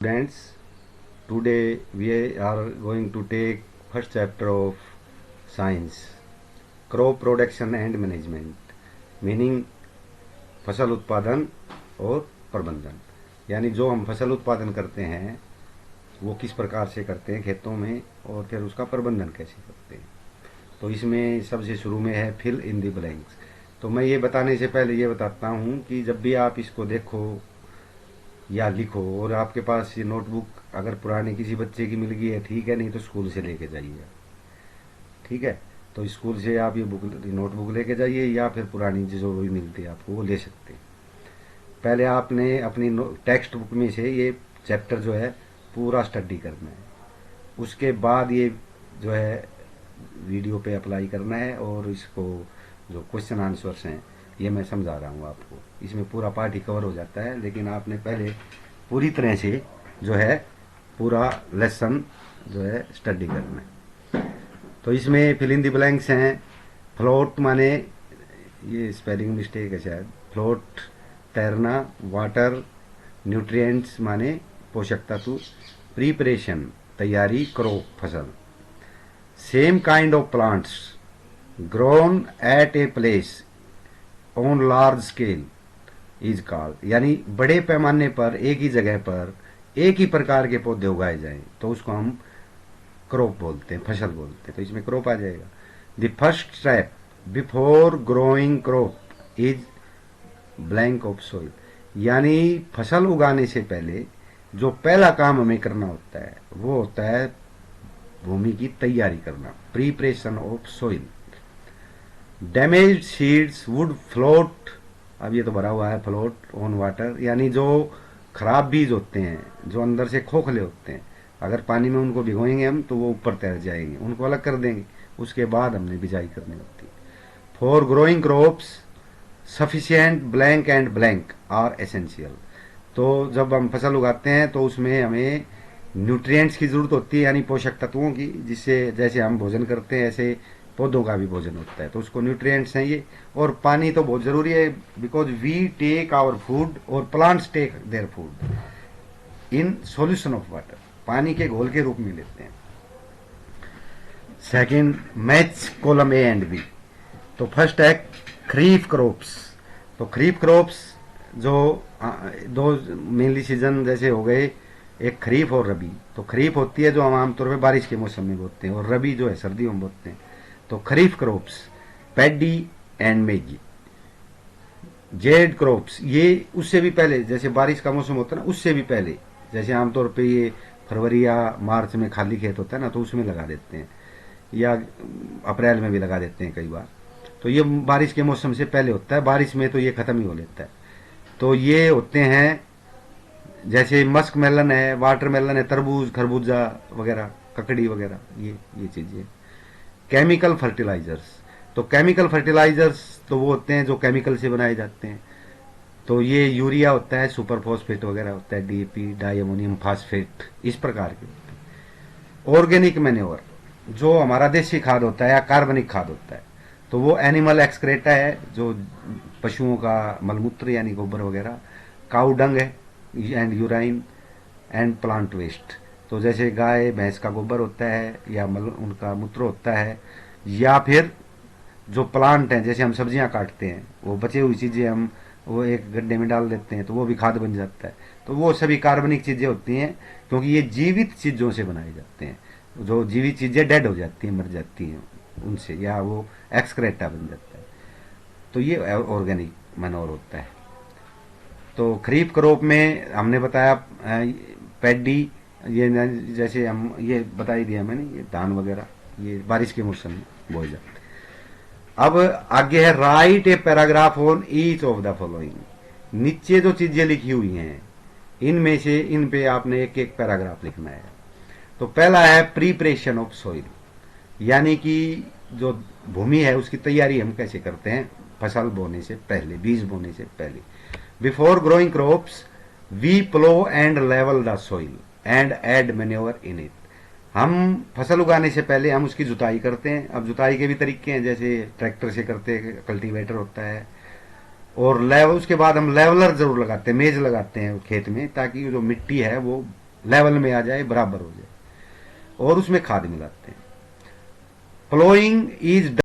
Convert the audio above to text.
Students, today we are going to take first chapter of science, crop production and management, meaning फसल उत्पादन और प्रबंधन। यानी जो हम फसल उत्पादन करते हैं वो किस प्रकार से करते हैं खेतों में और फिर उसका प्रबंधन कैसे करते हैं। तो इसमें सबसे शुरू में है फिल इन द ब्लैंक्स। तो मैं ये बताने से पहले ये बताता हूँ कि जब भी आप इसको देखो या लिखो और आपके पास ये नोटबुक अगर पुरानी किसी बच्चे की मिल गई है ठीक है, नहीं तो स्कूल से लेके जाइए। ठीक है, तो स्कूल से आप ये बुक नोटबुक लेके जाइए या फिर पुरानी जो भी मिलती है आपको वो ले सकते हैं। पहले आपने अपनी टेक्स्ट बुक में से ये चैप्टर जो है पूरा स्टडी करना है। उसके बाद ये जो है वीडियो पे अप्लाई करना है और इसको जो क्वेश्चन आंसर्स हैं ये मैं समझा रहा हूँ आपको। इसमें पूरा पार्ट ही कवर हो जाता है, लेकिन आपने पहले पूरी तरह से जो है पूरा लेसन जो है स्टडी करना है। तो इसमें फिल इन द ब्लैंक्स हैं। फ्लोट माने, ये स्पेलिंग मिस्टेक है शायद, फ्लोट तैरना, वाटर, न्यूट्रिएंट्स माने पोषक तत्व, प्रिपरेशन तैयारी, क्रॉप फसल, same kind of plants grown at a place on large scale is called, यानी बड़े पैमाने पर एक ही जगह पर एक ही प्रकार के पौधे उगाए जाएं तो उसको हम क्रॉप बोलते हैं, फसल बोलते हैं। तो इसमें क्रॉप आ जाएगा। The first step before growing crop is blank of soil, यानी फसल उगाने से पहले जो पहला काम हमें करना होता है वो होता है भूमि की तैयारी करना, preparation of soil. Damaged seeds would float, अब ये तो भरा हुआ है फ्लोट ऑन वाटर, यानी जो खराब बीज होते हैं जो अंदर से खोखले होते हैं, अगर पानी में उनको भिगोएंगे हम तो वो ऊपर तैर जाएंगे, उनको अलग कर देंगे, उसके बाद हमने बिजाई करनी होती है। For growing crops sufficient blank and blank are essential, तो जब हम फसल उगाते हैं तो उसमें हमें न्यूट्रिएंट्स की जरूरत होती है, यानी पोषक तत्वों की, जिससे जैसे हम भोजन करते हैं ऐसे पौधों का भी भोजन होता है, तो उसको न्यूट्रिएंट्स हैं ये। और पानी तो बहुत जरूरी है, because we take our food और plants take their food in solution of water, पानी के घोल के रूप में लेते हैं। Second, match column A and B. तो फर्स्ट है खरीफ क्रॉप्स। तो खरीफ क्रॉप्स जो दो मेनली सीजन जैसे हो गए, एक खरीफ और रबी। तो खरीफ होती है जो हम आमतौर पर बारिश के मौसम में बोते हैं, और रबी जो है सर्दियों में बोते हैं। तो kharif crops paddy and maize. Zaid crops ये उससे भी पहले, जैसे बारिश का मौसम होता है ना उससे भी पहले, जैसे आमतौर पे ये फरवरी या मार्च में खाली खेत होता है ना तो उसमें लगा देते हैं, या अप्रैल में भी लगा देते हैं कई बार। तो ये बारिश के मौसम से पहले होता है, बारिश में तो ये खत्म ही हो लेता है। तो ये होते हैं जैसे मस्क मेलन है, वाटर मेलन है, तरबूज, खरबूजा वगैरह, ककड़ी वगैरह, ये चीजें। केमिकल फर्टिलाइजर्स, तो केमिकल फर्टिलाइजर्स तो वो होते हैं जो केमिकल से बनाए जाते हैं। तो ये यूरिया होता है, सुपर फॉस्फेट वगैरह होता है, डीएपी, डाई अमोनियम फास्फेट, इस प्रकार के। ऑर्गेनिक मैन्योर जो हमारा देसी खाद होता है या कार्बनिक खाद होता है, तो वो एनिमल एक्सक्रेटा है, जो पशुओं का मलमूत्र यानी गोबर वगैरह, काउ डंग है and urine and plant waste. तो जैसे गाय भैंस का गोबर होता है या उनका मूत्र होता है, या फिर जो प्लांट हैं जैसे हम सब्जियां काटते हैं वो बचे हुई चीजें हम वो एक गड्ढे में डाल देते हैं तो वो भी खाद बन जाता है। तो वो सभी कार्बनिक चीजें होती हैं, क्योंकि ये जीवित चीजों से बनाए जाते हैं। जो जीवित चीजें डेड हो जाती हैं, मर जाती हैं उनसे, या वो एक्सक्रेटा बन जाता है। तो ये ऑर्गेनिक मैनोर होता है। तो खरीफ क्रॉप में हमने बताया पैडी, ये जैसे हम ये बता ही दिया मैंने, ये धान वगैरह ये बारिश के मौसम में बोए जाते हैं। अब आगे है right a paragraph on each of the following. नीचे जो चीजें लिखी हुई हैं इनमें से इन पे आपने एक एक पैराग्राफ लिखना है। तो पहला है प्रिपरेशन ऑफ सॉइल, यानी कि जो भूमि है उसकी तैयारी हम कैसे करते हैं फसल बोने से पहले, बीज बोने से पहले। Before growing crops we plough and level the soil and add manure in it. हम फसल उगाने से पहले हम उसकी जुताई करते हैं। अब जुताई के भी तरीके हैं, जैसे ट्रैक्टर से करते हैं, कल्टीवेटर होता है, और लेवल उसके बाद हम लेवलर जरूर लगाते हैं, मेज लगाते हैं खेत में, ताकि जो मिट्टी है वो लेवल में आ जाए, बराबर हो जाए, और उसमें खाद मिलाते हैं। Ploughing is